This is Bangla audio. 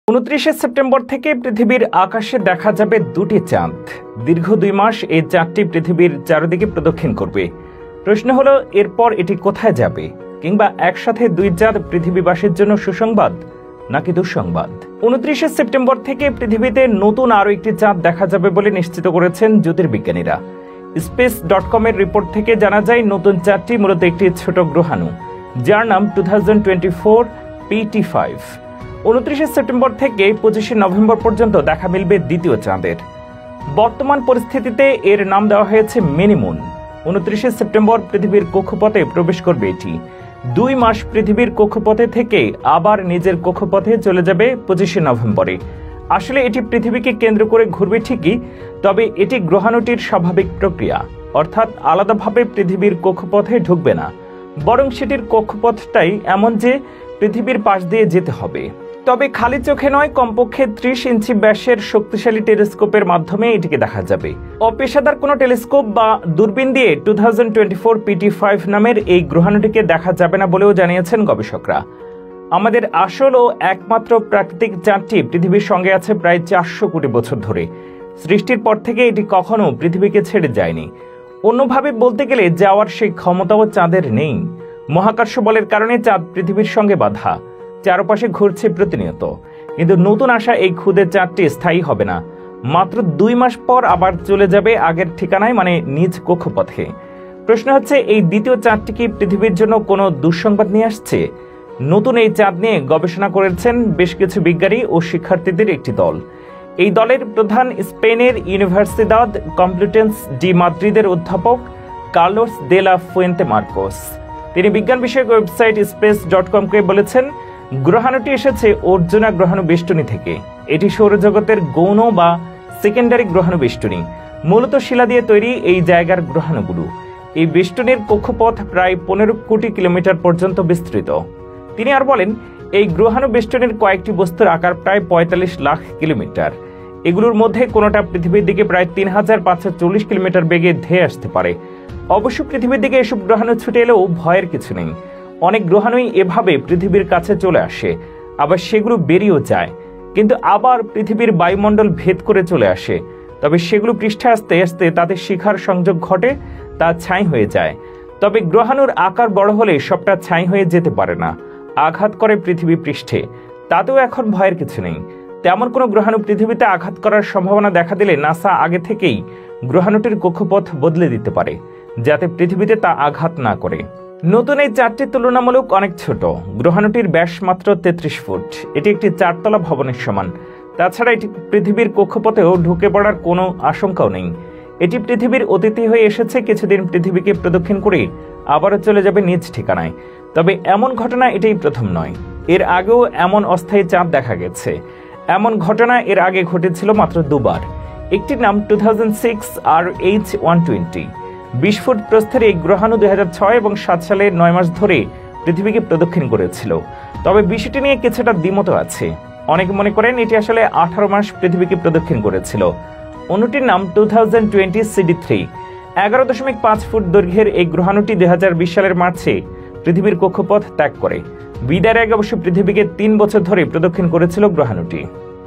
29 সেপ্টেম্বর থেকে পৃথিবীর আকাশে দেখা যাবে দুটি চাঁদ। দীর্ঘ 2 মাস এই চাঁদটি পৃথিবীর চারদিকে প্রদক্ষিণ করবে। প্রশ্ন হলো, এরপর এটি কোথায় যাবে? কিংবা একসাথে 2 চাঁদ পৃথিবীবাসীর জন্য সুসংবাদ নাকি দুঃসংবাদ? 29 সেপ্টেম্বর থেকে পৃথিবীতে নতুন আরও একটি চাঁদ দেখা যাবে বলে নিশ্চিত করেছেন জ্যোতির্বিজ্ঞানীরা। space.com এর রিপোর্ট থেকে জানা যায়, নতুন চাঁদটি মূলত একটি ছোট গ্রহাণু, যার নাম 2024 PT5। 29 সেপ্টেম্বর থেকে 25 নভেম্বর পর্যন্ত দেখা মিলবে দ্বিতীয় চাঁদের। বর্তমান পরিস্থিতিতে এর নাম দেওয়া হয়েছে মিনিমুন। 29 সেপ্টেম্বর পৃথিবীর কক্ষপথে প্রবেশ করবে এটি। 2 মাস পৃথিবীর কক্ষপথে থেকে আবার নিজের কক্ষপথে চলে যাবে 25 নভেম্বরে। আসলে এটি পৃথিবীকে কেন্দ্র করে ঘুরবে ঠিকই, তবে এটি গ্রহাণুটির স্বাভাবিক প্রক্রিয়া, অর্থাৎ আলাদাভাবে পৃথিবীর কক্ষপথে ঢুকবে না, বরং সেটির কক্ষপথটাই এমন যে পৃথিবীর পাশ দিয়ে যেতে হবে। তবে খালি চোখে নয়, কমপক্ষে 30 ইঞ্চি ব্যাসের শক্তিশালী টেলিস্কোপের মাধ্যমে এটিকে দেখা যাবে। অপেশাদার কোনো টেলিস্কোপ বা দূরবীন দিয়ে 2024 PT5 নামের এই গ্রহাণুটিকে দেখা যাবে না বলেও জানিয়েছেন গবেষকরা। আমাদের আসল ও একমাত্র প্রাকৃতিক চাঁদটি পৃথিবীর সঙ্গে আছে প্রায় 400 কোটি বছর ধরে। সৃষ্টির পর থেকে এটি কখনো পৃথিবীকে ছেড়ে যায়নি। অন্যভাবে বলতে গেলে যাওয়ার সেই ক্ষমতাও চাঁদের নেই। মহাকর্ষ বলের কারণে চাঁদ পৃথিবীর সঙ্গে বাঁধা, চারপাশে ঘুরছে প্রতিনিয়ত। কিন্তু নতুন আসা এই ক্ষুদে চাঁদটি স্থায়ী হবে না। মাত্র 2 মাস পর আবার চলে যাবে আগের ঠিকানায়, মানে নিজ কক্ষপথে। প্রশ্ন হচ্ছে, এই দ্বিতীয় চাঁদটি কি পৃথিবীর জন্য কোনো দুঃসংবাদ নিয়ে আসছে? নতুন এই চাঁদ নিয়ে গবেষণা করেছেন বেশ কিছু বিজ্ঞানী ও শিক্ষার্থীদের একটি দল। এই দলের প্রধান স্পেনের ইউনিভার্সিদাদ কমপ্লুটেন্স ডি মাদ্রিদের অধ্যাপক কার্লোস দে লা ফুয়েন্তে মার্কোস। তিনি বিজ্ঞান বিষয়ক ওয়েবসাইট space.com-কে বলেছেন, গ্রহাণুটি এসেছে অর্জুনা গ্রহাণু বেষ্টনী থেকে। এটি সৌরজগতের গৌণ বা সেকেন্ডারি গ্রহাণু বেষ্টনী। মূলত শিলা দিয়ে তৈরি এই জায়গার গ্রহাণুগুলো। এই বেষ্টনীর কক্ষপথ প্রায় 15 কোটি কিলোমিটার পর্যন্ত বিস্তৃত। তিনি আর বলেন, এই গ্রহাণু বেষ্টনীর কয়েকটি বস্তুর আকার প্রায় 45 লাখ কিলোমিটার। এগুলোর মধ্যে কোনোটা পৃথিবীর দিকে প্রায় 3540 কিলোমিটার বেগে ধেয়ে আসতে পারে। অবশ্য পৃথিবীর দিকে এসব গ্রহাণু ছুটে এলেও ভয়ের কিছু নেই। অনেক গ্রহাণুই এভাবে পৃথিবীর কাছে চলে আসে, আবার সেগুলো বেরিয়েও যায়, কিন্তু আবার পৃথিবীর বায়ুমণ্ডল ভেদ করে চলে আসে। তবে সেগুলো পৃষ্ঠে আসতে আসতে তাদের শিখার সংযোগ ঘটে, তা ছাই হয়ে যায়। তবে গ্রহাণুর আকার বড় হলে সবটা ছাই হয়ে যেতে পারে না, আঘাত করে পৃথিবী পৃষ্ঠে। তাতেও এখন ভয়ের কিছু নেই। তেমন কোনো গ্রহাণু পৃথিবীতে আঘাত করার সম্ভাবনা দেখা দিলে নাসা আগে থেকেই গ্রহাণুটির কক্ষপথ বদলে দিতে পারে, যাতে পৃথিবীতে তা আঘাত না করে। নতুন এই চাঁদটি তুলনামূলক অনেক ছোট। গ্রহাণুটির ব্যাস মাত্র 33 ফুট। এটি একটি 4 তলা ভবনের সমান। তাছাড়া এটি পৃথিবীর কক্ষপথেও ঢুকে পড়ার কোনো আশঙ্কাও নেই। এটি পৃথিবীর অতিথি হয়ে এসেছে, কিছুদিন পৃথিবীকে প্রদক্ষিণ করে আবারও চলে যাবে নিজ ঠিকানায়। তবে এমন ঘটনা এটাই প্রথম নয়। এর আগেও এমন অস্থায়ী চাঁদ দেখা গেছে। এমন ঘটনা এর আগে ঘটেছিল মাত্র 2 বার। একটির নাম 2006 RH120। 20 ফুট প্রস্থের এই গ্রহাণু 2006 এবং 7 সালে 9 মাস ধরে পৃথিবীকে প্রদক্ষিণ করেছিল। তবে বিষয়টি নিয়ে কিছুটা দ্বিমত আছে। অনেকে মনে করেন এটি আসলে 18 মাস পৃথিবীকে প্রদক্ষিণ করেছিল। অন্যটির নাম 2020 CD3। 11.5 ফুট দৈর্ঘ্যের এই গ্রহাণুটি 2020 সালের মার্চে পৃথিবীর কক্ষপথ ত্যাগ করে। বিদায়ের আগে অবশ্য পৃথিবীকে 3 বছর ধরে প্রদক্ষিণ করেছিল গ্রহাণুটি।